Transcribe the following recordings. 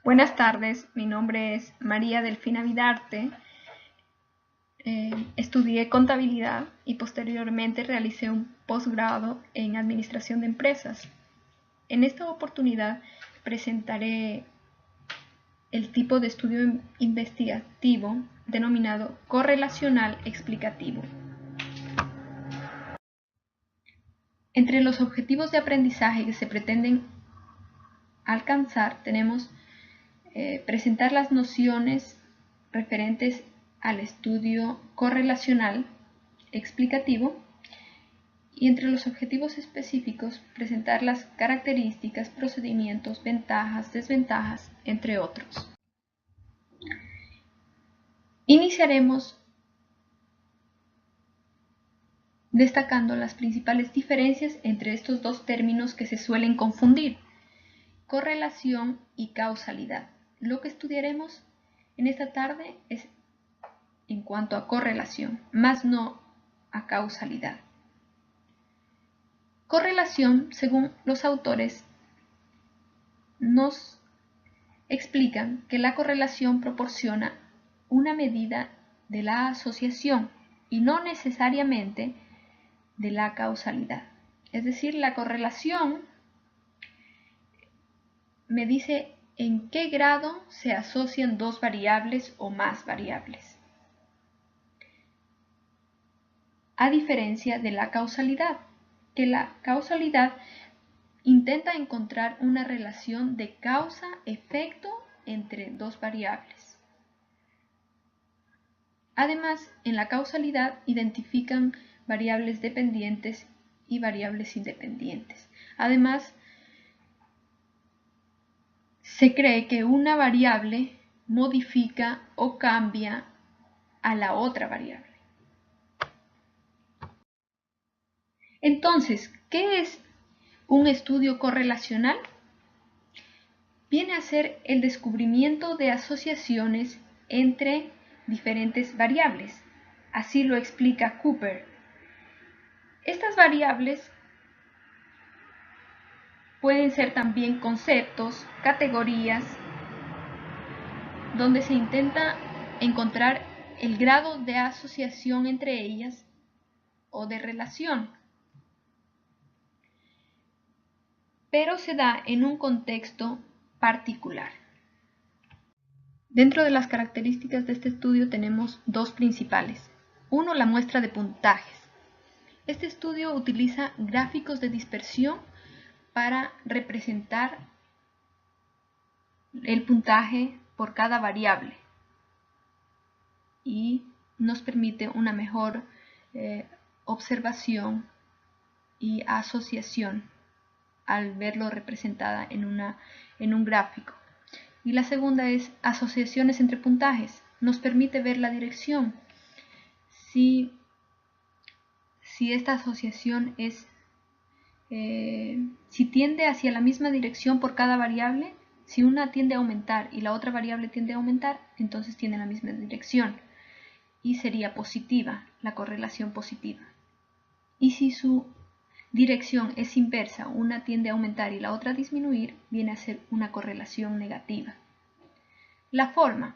Buenas tardes, mi nombre es María Delfina Vidarte. Estudié contabilidad y posteriormente realicé un posgrado en administración de empresas. En esta oportunidad presentaré el tipo de estudio investigativo denominado correlacional explicativo. Entre los objetivos de aprendizaje que se pretenden alcanzar tenemos presentar las nociones referentes al estudio correlacional explicativo y entre los objetivos específicos presentar las características, procedimientos, ventajas, desventajas, entre otros. Iniciaremos destacando las principales diferencias entre estos dos términos que se suelen confundir: correlación y causalidad. Lo que estudiaremos en esta tarde es en cuanto a correlación, más no a causalidad. Correlación, según los autores, nos explican que la correlación proporciona una medida de la asociación y no necesariamente de la causalidad. Es decir, la correlación me dice en qué grado se asocian dos variables o más variables, a diferencia de la causalidad, que la causalidad intenta encontrar una relación de causa-efecto entre dos variables. Además, en la causalidad identifican variables dependientes y variables independientes. Además, se cree que una variable modifica o cambia a la otra variable. Entonces, ¿qué es un estudio correlacional? Viene a ser el descubrimiento de asociaciones entre diferentes variables. Así lo explica Cooper. Estas variables pueden ser también conceptos, categorías, donde se intenta encontrar el grado de asociación entre ellas o de relación, pero se da en un contexto particular. Dentro de las características de este estudio tenemos dos principales. Uno, la muestra de puntajes. Este estudio utiliza gráficos de dispersión para representar el puntaje por cada variable y nos permite una mejor observación y asociación al verlo representada en un gráfico. Y la segunda es asociaciones entre puntajes. Nos permite ver la dirección. Si esta asociación es si tiende hacia la misma dirección por cada variable, si una tiende a aumentar y la otra variable tiende a aumentar, entonces tiene la misma dirección y sería positiva, la correlación positiva. Y si su dirección es inversa, una tiende a aumentar y la otra a disminuir, viene a ser una correlación negativa. La forma.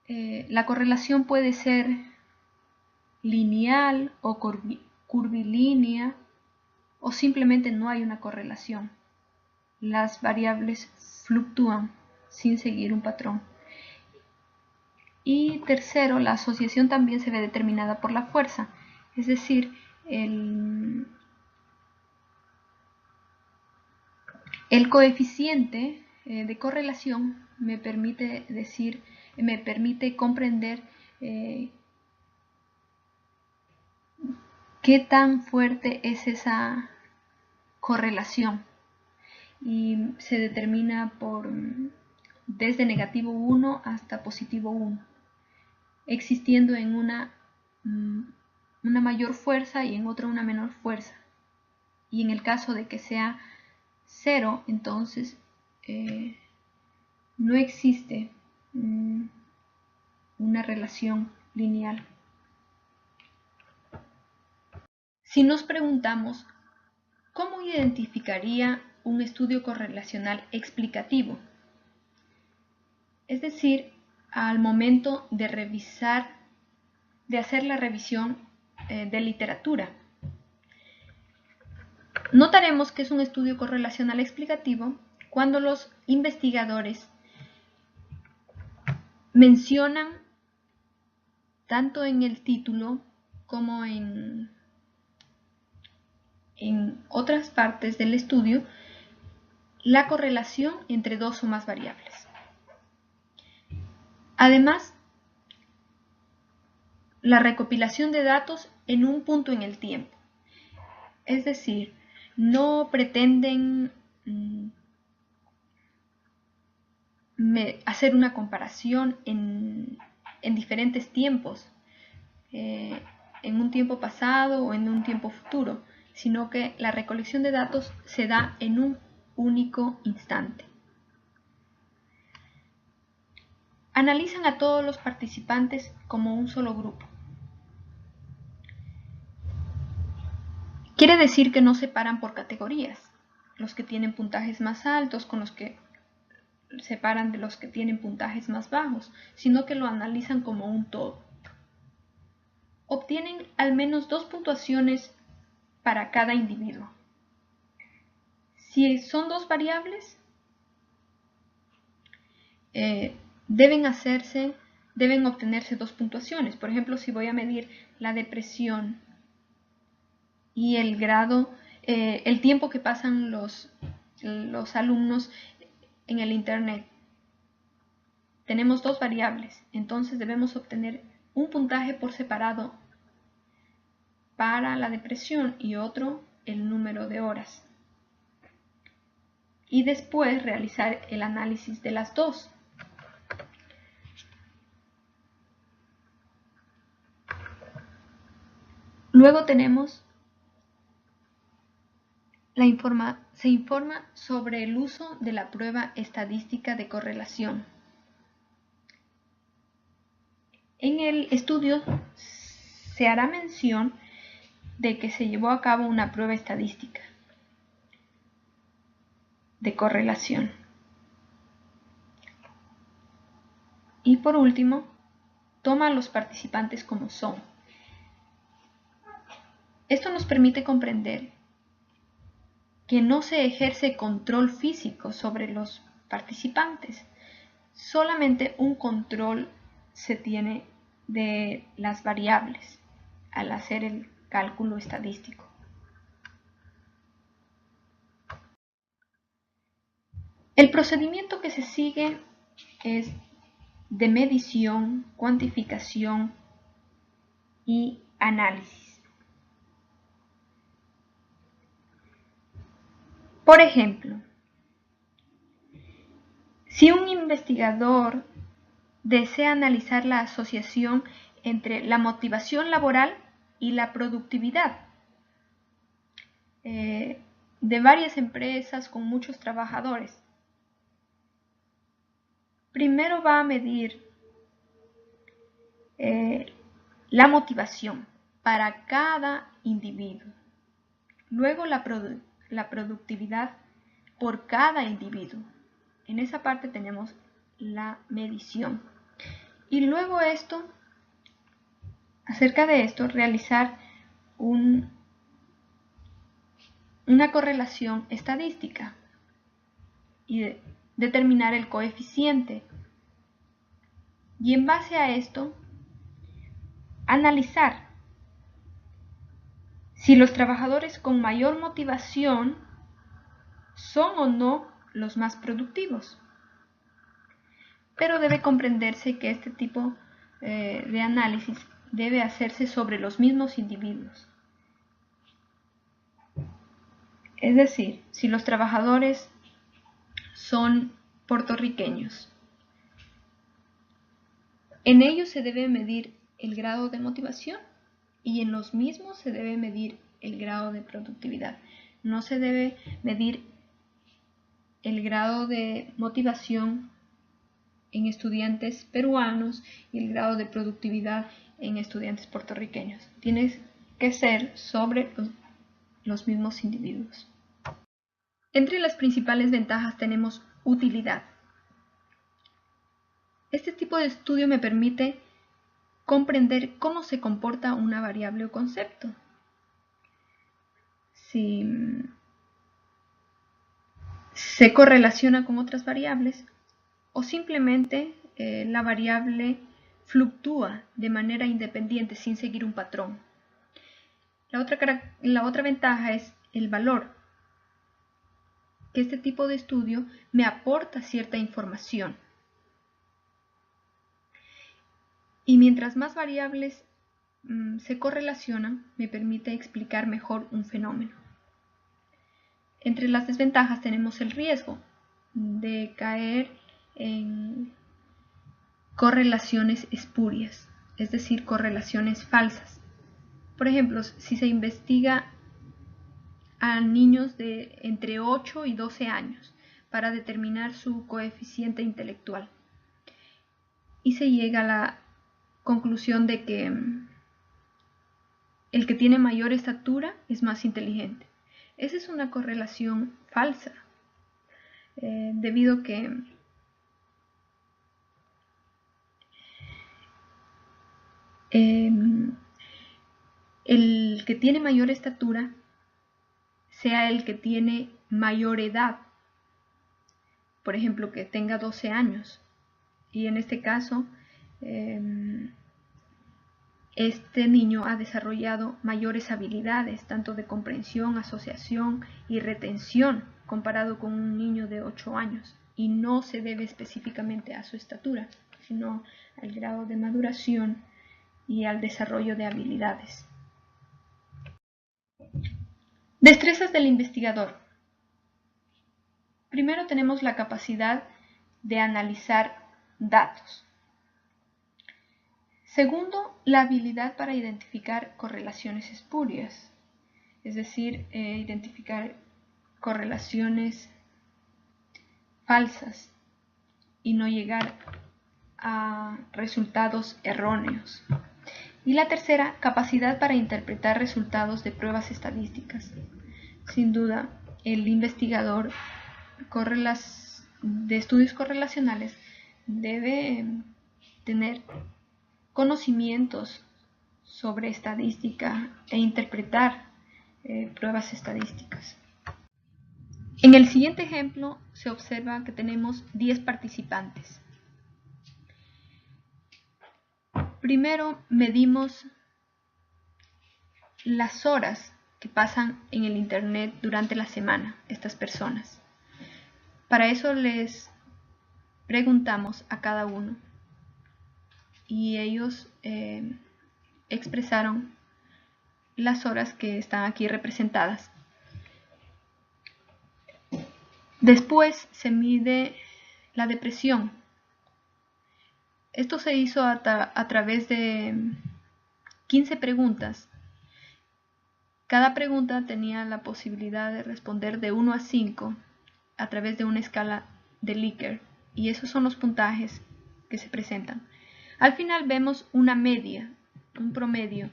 La correlación puede ser lineal o curvilínea, o simplemente no hay una correlación. Las variables fluctúan sin seguir un patrón. Y tercero, la asociación también se ve determinada por la fuerza, es decir, el coeficiente de correlación me permite comprender qué tan fuerte es esa correlación, y se determina desde negativo 1 hasta positivo 1, existiendo en una mayor fuerza y en otra una menor fuerza. Y en el caso de que sea 0, entonces no existe una relación lineal. Si nos preguntamos, ¿cómo identificaría un estudio correlacional explicativo? es decir, al momento de revisar, de hacer la revisión de literatura. Notaremos que es un estudio correlacional explicativo cuando los investigadores mencionan tanto en el título como en otras partes del estudio la correlación entre dos o más variables. Además, la recopilación de datos en un punto en el tiempo. Es decir, no pretenden hacer una comparación en diferentes tiempos, en un tiempo pasado o en un tiempo futuro, sino que la recolección de datos se da en un único instante. Analizan a todos los participantes como un solo grupo. Quiere decir que no separan por categorías, los que tienen puntajes más altos con los que separan de los que tienen puntajes más bajos, sino que lo analizan como un todo. Obtienen al menos 2 puntuaciones para cada individuo. Si son 2 variables, deben obtenerse 2 puntuaciones. Por ejemplo, si voy a medir la depresión y el grado, el tiempo que pasan los alumnos en el internet. Tenemos 2 variables, entonces debemos obtener un puntaje por separado para la depresión y otro el número de horas. Y después realizar el análisis de las dos. Luego tenemos se informa sobre el uso de la prueba estadística de correlación. En el estudio se hará mención de que se llevó a cabo una prueba estadística de correlación. Y por último, toma a los participantes como son. Esto nos permite comprender que no se ejerce control físico sobre los participantes, solamente un control se tiene de las variables al hacer el cálculo estadístico. El procedimiento que se sigue es de medición, cuantificación y análisis. Por ejemplo, si un investigador desea analizar la asociación entre la motivación laboral y la productividad de varias empresas con muchos trabajadores, primero va a medir la motivación para cada individuo, luego la productividad por cada individuo. En esa parte tenemos la medición. Y luego acerca de esto, realizar una correlación estadística y determinar el coeficiente. Y en base a esto, analizar si los trabajadores con mayor motivación son o no los más productivos. Pero debe comprenderse que este tipo de análisis debe hacerse sobre los mismos individuos. Es decir, si los trabajadores son puertorriqueños, en ellos se debe medir el grado de motivación y en los mismos se debe medir el grado de productividad. No se debe medir el grado de motivación en estudiantes peruanos y el grado de productividad en estudiantes puertorriqueños. Tiene que ser sobre los mismos individuos. Entre las principales ventajas tenemos utilidad. Este tipo de estudio me permite comprender cómo se comporta una variable o concepto. Si se correlaciona con otras variables o simplemente la variable fluctúa de manera independiente sin seguir un patrón. La otra ventaja es el valor, que este tipo de estudio me aporta cierta información. Y mientras más variables se correlacionan, me permite explicar mejor un fenómeno. Entre las desventajas tenemos el riesgo de caer en correlaciones espurias, es decir, correlaciones falsas. Por ejemplo, si se investiga a niños de entre 8 y 12 años para determinar su coeficiente intelectual y se llega a la conclusión de que el que tiene mayor estatura es más inteligente. Esa es una correlación falsa, debido a que el que tiene mayor estatura sea el que tiene mayor edad, por ejemplo, que tenga 12 años. Y en este caso, este niño ha desarrollado mayores habilidades, tanto de comprensión, asociación y retención, comparado con un niño de 8 años. Y no se debe específicamente a su estatura, sino al grado de maduración y al desarrollo de habilidades. Destrezas del investigador. Primero tenemos la capacidad de analizar datos. Segundo, la habilidad para identificar correlaciones espurias, es decir, identificar correlaciones falsas y no llegar a resultados erróneos. Y la tercera, capacidad para interpretar resultados de pruebas estadísticas. Sin duda, el investigador de estudios correlacionales debe tener conocimientos sobre estadística e interpretar pruebas estadísticas. En el siguiente ejemplo se observa que tenemos 10 participantes. Primero medimos las horas que pasan en el internet durante la semana estas personas. Para eso les preguntamos a cada uno y ellos expresaron las horas que están aquí representadas. Después se mide la depresión. Esto se hizo a través de 15 preguntas. Cada pregunta tenía la posibilidad de responder de 1 a 5 a través de una escala de Likert, y esos son los puntajes que se presentan. Al final vemos una media, un promedio.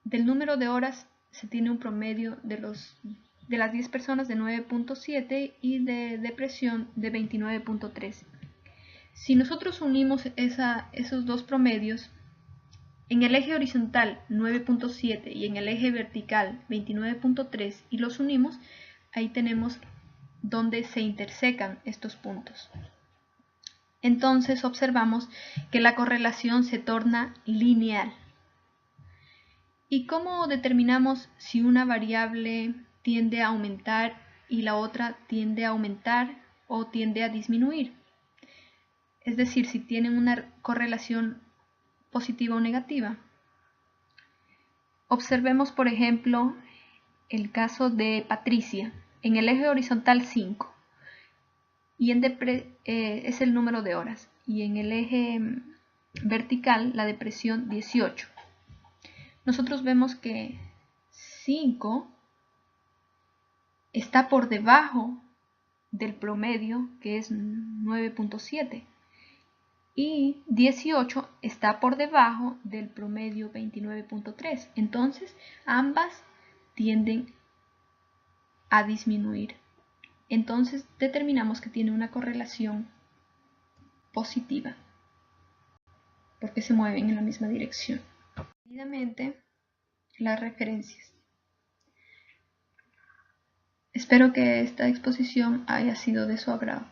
Del número de horas se tiene un promedio de las 10 personas de 9.7 y de depresión de 29.3. Si nosotros unimos esos dos promedios, en el eje horizontal 9.7 y en el eje vertical 29.3, y los unimos, ahí tenemos donde se intersecan estos puntos. Entonces observamos que la correlación se torna lineal. ¿Y cómo determinamos si una variable tiende a aumentar y la otra tiende a aumentar o tiende a disminuir? Es decir, si tienen una correlación positiva o negativa. Observemos, por ejemplo, el caso de Patricia. En el eje horizontal 5 y es el número de horas, y en el eje vertical la depresión 18. Nosotros vemos que 5 está por debajo del promedio, que es 9.7, y 18 está por debajo del promedio 29.3. Entonces ambas tienden a disminuir. Entonces determinamos que tiene una correlación positiva. porque se mueven en la misma dirección. Seguidamente, las referencias. Espero que esta exposición haya sido de su agrado.